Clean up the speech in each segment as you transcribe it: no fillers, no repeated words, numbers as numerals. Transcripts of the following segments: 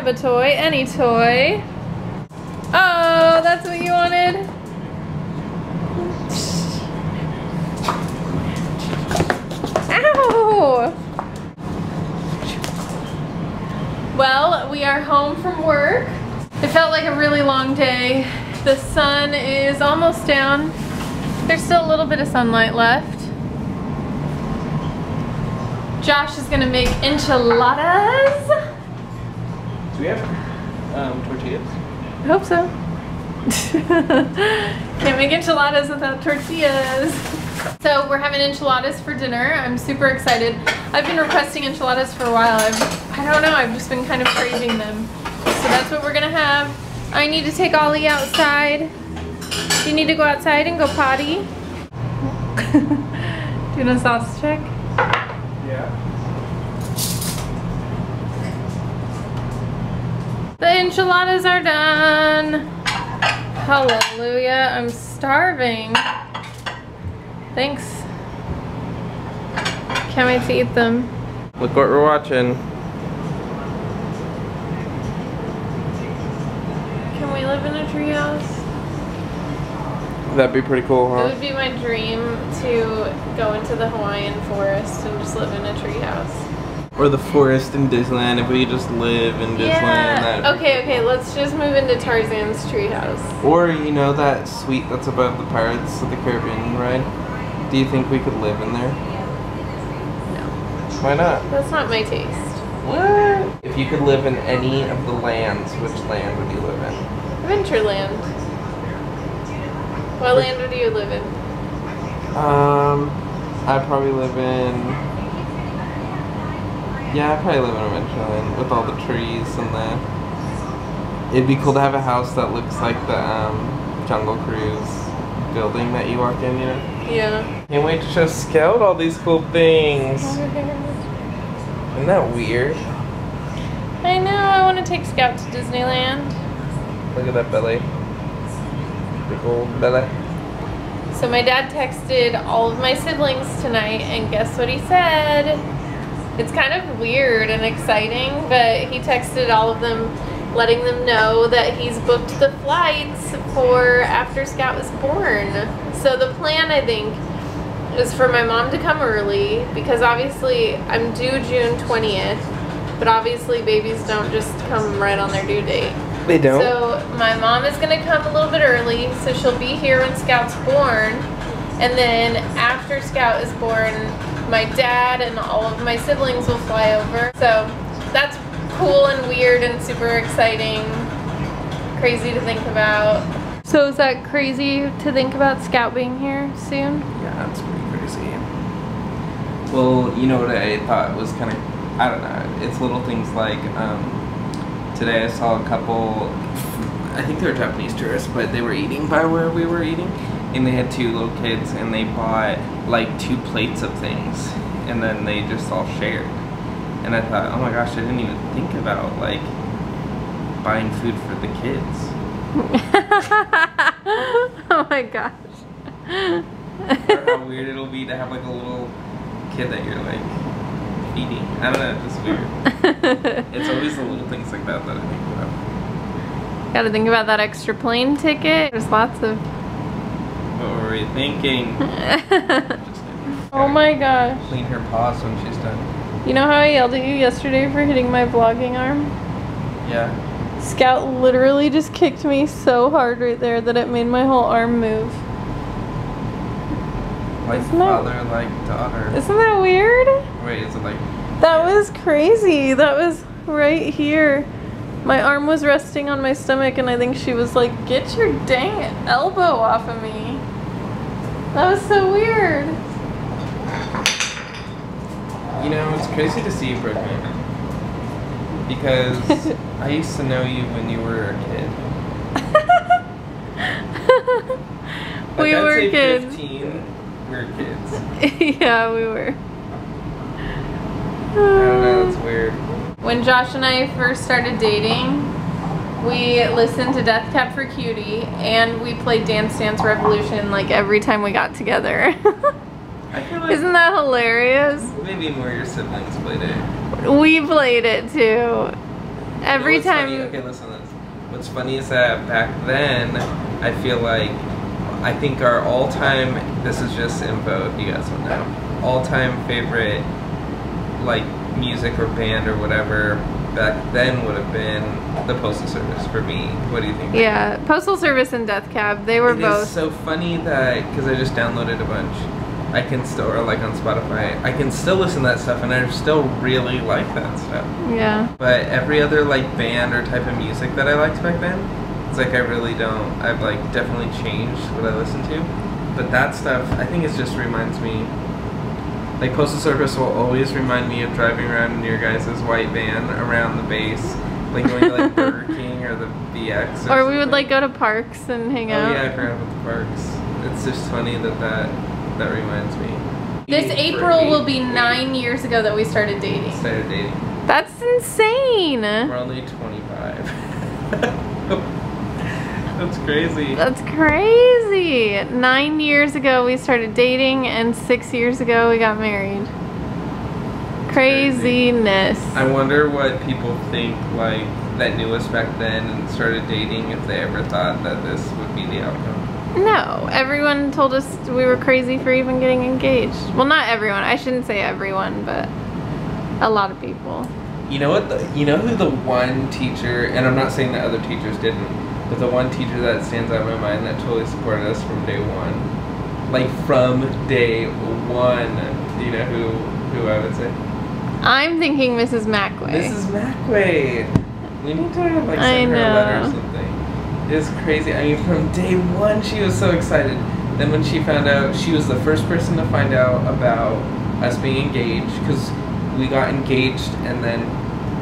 grab a toy, any toy. Oh, that's what you wanted? Ow! Well, we are home from work. It felt like a really long day. The sun is almost down. There's still a little bit of sunlight left. Josh is gonna make enchiladas. Do we have tortillas? I hope so. Can't make enchiladas without tortillas. So we're having enchiladas for dinner. I'm super excited. I've been requesting enchiladas for a while. I don't know, I've just been kind of craving them. So that's what we're gonna have. I need to take Ollie outside. You need to go outside and go potty. Doing a sauce check? Yeah. The enchiladas are done. Hallelujah, I'm starving. Thanks. Can't wait to eat them. Look what we're watching. Can we live in a treehouse? That'd be pretty cool, It huh? would be my dream to go into the Hawaiian forest and just live in a treehouse. Or the forest in Disneyland, if we just live in Disneyland. Yeah. Okay, let's just move into Tarzan's treehouse. Or, you know that suite that's above the Pirates of the Caribbean ride? Do you think we could live in there? No. Why not? That's not my taste. What? If you could live in any of the lands, which land would you live in? Adventureland. What land would you live in? I'd probably live in... Yeah, I'd probably live in Adventureland with all the trees and the... It'd be cool to have a house that looks like the Jungle Cruise building that you walk in, you know? Yeah. Can't wait to show Scout all these cool things. Isn't that weird? I know, I want to take Scout to Disneyland. Look at that belly. Big old belly. So my dad texted all of my siblings tonight, and guess what he said? It's kind of weird and exciting, but he texted all of them letting them know that he's booked the flights for after Scout was born. So the plan, I think, is for my mom to come early, because obviously I'm due June 20th, but obviously babies don't just come right on their due date. They don't? So my mom is going to come a little bit early, so she'll be here when Scout's born, and then after Scout is born, my dad and all of my siblings will fly over. So that's cool and weird and super exciting, crazy to think about. So is that crazy to think about Scout being here soon? Yeah, that's pretty crazy. Well, you know what I thought was kind of, I don't know, it's little things like, today I saw a couple, I think they were Japanese tourists, but they were eating by where we were eating, and they had 2 little kids, and they bought like 2 plates of things, and then they just all shared. And I thought, oh my gosh, I didn't even think about like buying food for the kids. Oh my gosh. Or how weird it'll be to have like a little kid that you're like feeding. I don't know, it's just weird. It's always the little things like that that I think about. Gotta think about that extra plane ticket. There's lots of... What were we thinking? Oh my gosh. Clean her paws when she's done. You know how I yelled at you yesterday for hitting my vlogging arm? Yeah. Scout literally just kicked me so hard right there that it made my whole arm move. Like father, like daughter. Isn't that weird? Wait, is it like... That was crazy. That was right here. My arm was resting on my stomach, and I think she was like, get your dang elbow off of me. That was so weird. You know, it's crazy to see you pregnant. Because I used to know you when you were a kid. We I'd were say kids. 15, we were kids. Yeah, we were. I don't know, it's weird. When Josh and I first started dating, we listened to Death Cab for Cutie, and we played Dance Dance Revolution like every time we got together. I feel like Isn't that hilarious? maybe more your siblings played it. We played it too. Every what's time. Funny? Okay, listen to this. What's funny is that back then, I feel like, I think our all-time, this is just info if you guys don't know, all-time favorite, like, music or band or whatever back then would have been the Postal Service for me. What do you think? Yeah, Postal Service and Death Cab, they were both. It's so funny that, because I just downloaded a bunch, I can still, or like on Spotify, I can still listen to that stuff and I still really like that stuff. Yeah. But every other like band or type of music that I liked back then, it's like I really don't, I've like definitely changed what I listen to. But that stuff, I think it just reminds me, like Postal Service will always remind me of driving around in your guys' white van around the base, like going to like Burger King or the BX. Or we would like go to parks and hang out. Oh yeah, I forgot about the parks. It's just funny that reminds me. This April will be 9 years ago that we started dating. That's insane. We're only 25. That's crazy. That's crazy. 9 years ago we started dating and 6 years ago we got married. Craziness. I wonder what people think, like, that knew us back then and started dating, if they ever thought that this would be the outcome. No, everyone told us we were crazy for even getting engaged. Well, not everyone. I shouldn't say everyone, but a lot of people. You know what? You know who the one teacher, and I'm not saying that other teachers didn't, but the one teacher that stands out in my mind that totally supported us from day one. Like from day one. Do you know who I would say? I'm thinking Mrs. Macway. Mrs. Macway. We need to like send her a letter or something. It was crazy. I mean, from day one, she was so excited. Then when she found out, she was the first person to find out about us being engaged, because we got engaged and then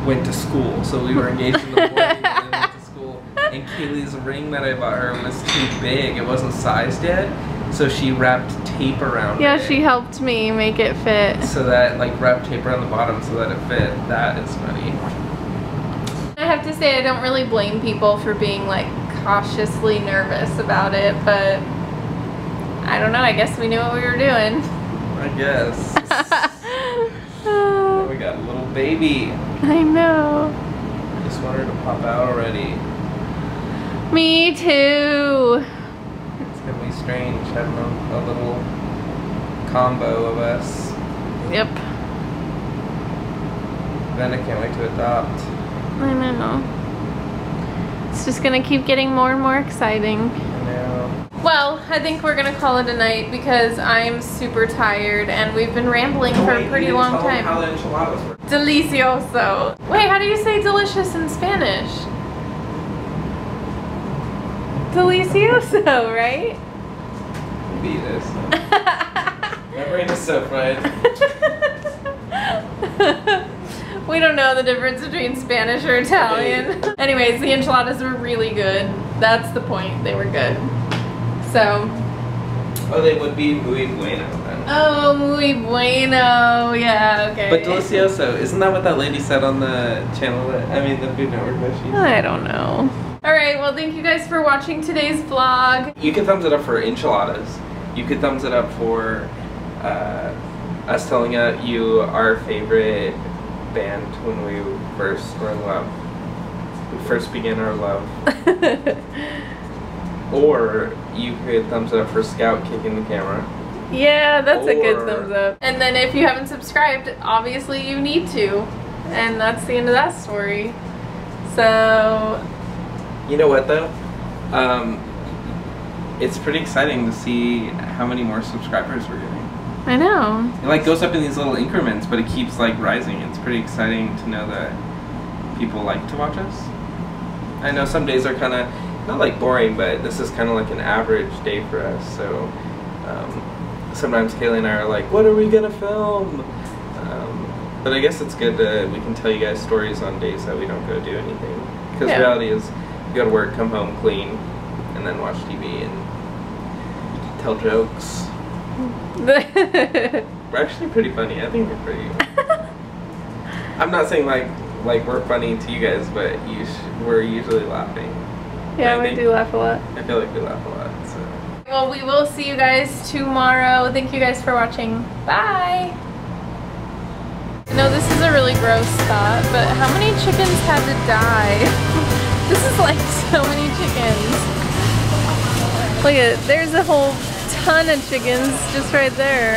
went to school. So we were engaged in the morning and then went to school. And Kaylee's ring that I bought her was too big. It wasn't sized yet. So she wrapped tape around it. Yeah, she helped me make it fit. So that, like, wrapped tape around the bottom so that it fit. That is funny. I have to say, I don't really blame people for being, like, cautiously nervous about it, but I don't know, I guess we knew what we were doing. I guess. We got a little baby. I know. Just want her to pop out already. Me too. It's gonna be strange having a little combo of us. Yep. Then I can't wait to adopt. I know. It's just gonna keep getting more and more exciting. I know. Well, I think we're gonna call it a night because I'm super tired and we've been rambling for a pretty long time. How the enchiladas work. Delicioso. Wait, how do you say delicious in Spanish? Delicioso, right? Beat this. My brain is so fried. We don't know the difference between Spanish or Italian. Anyways, the enchiladas were really good. That's the point. They were good. So. Oh, they would be muy bueno then. Oh, muy bueno. Yeah, okay. But delicioso, isn't that what that lady said on the channel? The Food Network that she? I don't know. Alright, well, thank you guys for watching today's vlog. You can thumbs it up for enchiladas. You could thumbs it up for us telling you our favorite band when we first were in love. We first began our love. Or you could thumbs it up for Scout kicking the camera. Yeah, that's a good thumbs up. And then if you haven't subscribed, obviously you need to. And that's the end of that story. So. You know what though? It's pretty exciting to see how many more subscribers we're getting. I know. It like goes up in these little increments, but it keeps like rising. It's pretty exciting to know that people like to watch us. I know some days are kind of, not like boring, but this is kind of like an average day for us. So sometimes Kaylee and I are like, what are we gonna film? But I guess it's good that we can tell you guys stories on days that we don't go do anything. Because reality is, you go to work, come home, clean, and then watch TV and tell jokes. We're actually pretty funny. I think we're pretty. I'm not saying like we're funny to you guys, but we're usually laughing. Yeah, we do laugh a lot. I feel like we laugh a lot. So. Well, we will see you guys tomorrow. Thank you guys for watching. Bye. No, this is a really gross thought, but how many chickens had to die? This is like so many chickens. Look at it, there's a whole ton of chickens just right there.